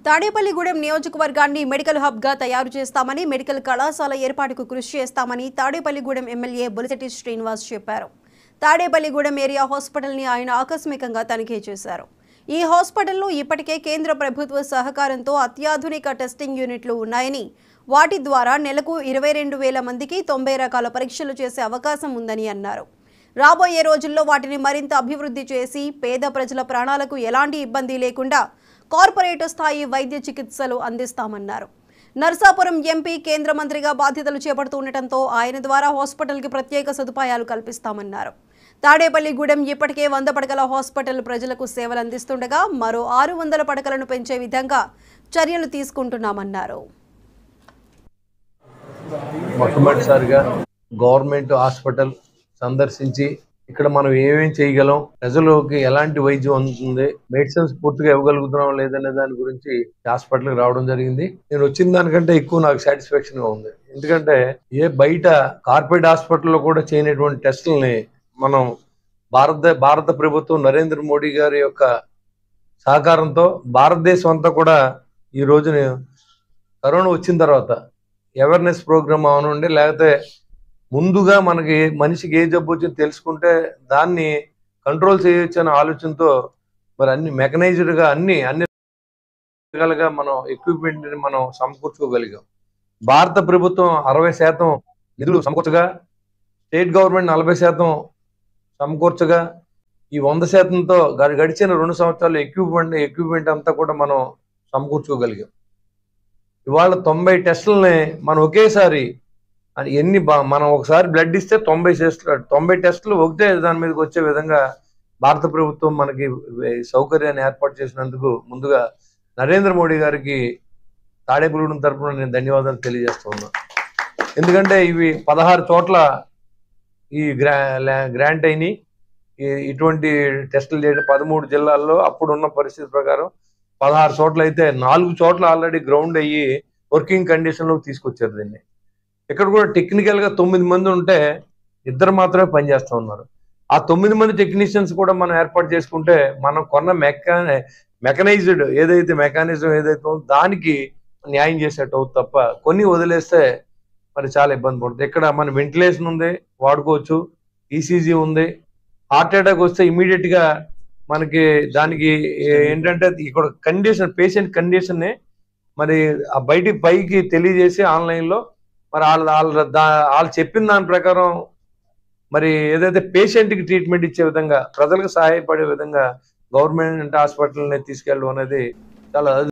తాడేపల్లిగూడెం నియోజకవర్గాన్ని medical hub గా తయారు చేస్తామని, మెడికల్ కళాశాల ఏర్పాటుకు కృషి చేస్తామని తాడేపల్లిగూడెం ఎమ్మెల్యే బొలిశెట్టి శ్రీనివాస్ చెప్పారు. తాడేపల్లిగూడెం ఏరియా హాస్పిటల్ ని ఆయన ఆకస్మికంగా తనిఖీ చేశారు. ఈ హాస్పిటల్లో ఇప్పటికే కేంద్ర ప్రభుత్వ సహకారంతో అత్యాధునిక టెస్టింగ్ యూనిట్లు ఉన్నాయని, వాటి ద్వారా నెలకు 22,000 మందికి 90 రకాల పరీక్షలు చేసే అవకాశం ఉందని అన్నారు. రాబోయే రోజుల్లో వాటిని మరింత అభివృద్ధి చేసి పేద ప్రజల ప్రాణాలకు ఎలాంటి ఇబ్బంది లేకుండా కార్పొరేట్ స్థాయి వైద్య చికిత్సలు అందిస్తామన్నారు. నర్సాపురం ఎంపీ కేంద్ర మంత్రిగా బాధ్యతలు చేపడుతుండటంతో ఆయన ద్వారా హాస్పిటల్కి ప్రత్యేక సదుపాయాలు కల్పిస్తామన్నారు. తాడేపల్లిగూడెం ఇప్పటికే 100 పడకల హాస్పిటల్ ప్రజలకు సేవలు అందిస్తుండగా మరో 600 పడకలను పెంచే విధంగా చర్యలు తీసుకుంటున్నామన్నారు. మొట్టమొదటిసారిగా గవర్నమెంట్ హాస్పిటల్ సందర్శించి ఇక్కడ మనం ఏమేం చేయగలం, ప్రజలకి ఎలాంటి వైద్యం అందుతుంది, మెడిసిన్స్ పూర్తిగా ఇవ్వగలుగుతున్నాం లేదనే దాని గురించి హాస్పిటల్కి రావడం జరిగింది. నేను వచ్చిన దానికంటే ఎక్కువ నాకు సాటిస్ఫాక్షన్ గా ఉంది. ఎందుకంటే బయట కార్పొరేట్ హాస్పిటల్లో కూడా చేయనటువంటి టెస్టులని మనం భారత ప్రభుత్వం నరేంద్ర మోడీ గారి యొక్క సహకారంతో భారతదేశం అంతా కూడా ఈ రోజున కరోనా వచ్చిన తర్వాత అవేర్నెస్ ప్రోగ్రామ్ అవనండి, లేకపోతే ముందుగా మనకి మనిషికి ఏ జబ్బు వచ్చిందో తెలుసుకుంటే దాన్ని కంట్రోల్ చేయొచ్చు అనే ఆలోచనతో మరి అన్ని మెకనైజ్డ్గా అన్ని రకాలుగా మనం ఎక్విప్మెంట్ని మనం సమకూర్చుకోగలిగాం. భారత ప్రభుత్వం 60% నిధులు సమకూర్చగా, స్టేట్ గవర్నమెంట్ 40% సమకూర్చగా, ఈ 100%తో గడిచిన 2 సంవత్సరాలు ఎక్విప్మెంట్ అంతా కూడా మనం సమకూర్చుకోగలిగాం. ఇవాళ 90 టెస్టులని మనం ఒకేసారి మనం ఒకసారి బ్లడ్ ఇస్తే 90 టెస్టులు ఒకటే దాని మీదకి వచ్చే విధంగా భారత ప్రభుత్వం మనకి సౌకర్యాన్ని ఏర్పాటు చేసినందుకు ముందుగా నరేంద్ర మోడీ గారికి తాడేపల్లిగూడెం తరఫున నేను ధన్యవాదాలు తెలియజేస్తున్నాను. ఎందుకంటే ఇవి 16 చోట్ల ఈ గ్రాంట్ అయినాయి. ఇటువంటి టెస్టులు చేయడం 13 జిల్లాల్లో అప్పుడున్న పరిస్థితి ప్రకారం 16 చోట్ల అయితే 4 చోట్ల ఆల్రెడీ గ్రౌండ్ అయ్యి వర్కింగ్ కండిషన్లోకి తీసుకొచ్చారు దీన్ని. ఇక్కడ కూడా టెక్నికల్గా 9 మంది ఉంటే 2 మాత్రమే పనిచేస్తూ ఉన్నారు. ఆ 9 మంది టెక్నీషియన్స్ కూడా మనం ఏర్పాటు చేసుకుంటే మనం కొన్న మెకనైజ్డ్ మెకానిజం ఏదైతే దానికి న్యాయం చేసేట్టు అవుతుంది తప్ప కొన్ని వదిలేస్తే మరి చాలా ఇబ్బంది పడుతుంది. ఇక్కడ మన వెంటిలేషన్ ఉంది, వాడుకోవచ్చు, ఈసీజీ ఉంది. హార్ట్ అటాక్ వస్తే ఇమీడియట్ గా మనకి దానికి ఏంటంటే ఇక్కడ పేషెంట్ కండిషన్ మరి ఆ పైకి తెలియజేసి ఆన్లైన్లో మరి వాళ్ళు చెప్పిన దాని ప్రకారం మరి ఏదైతే పేషెంట్కి ట్రీట్మెంట్ ఇచ్చే విధంగా ప్రజలకు సహాయపడే విధంగా గవర్నమెంట్ హాస్పిటల్ని తీసుకెళ్ళడం అనేది చాలా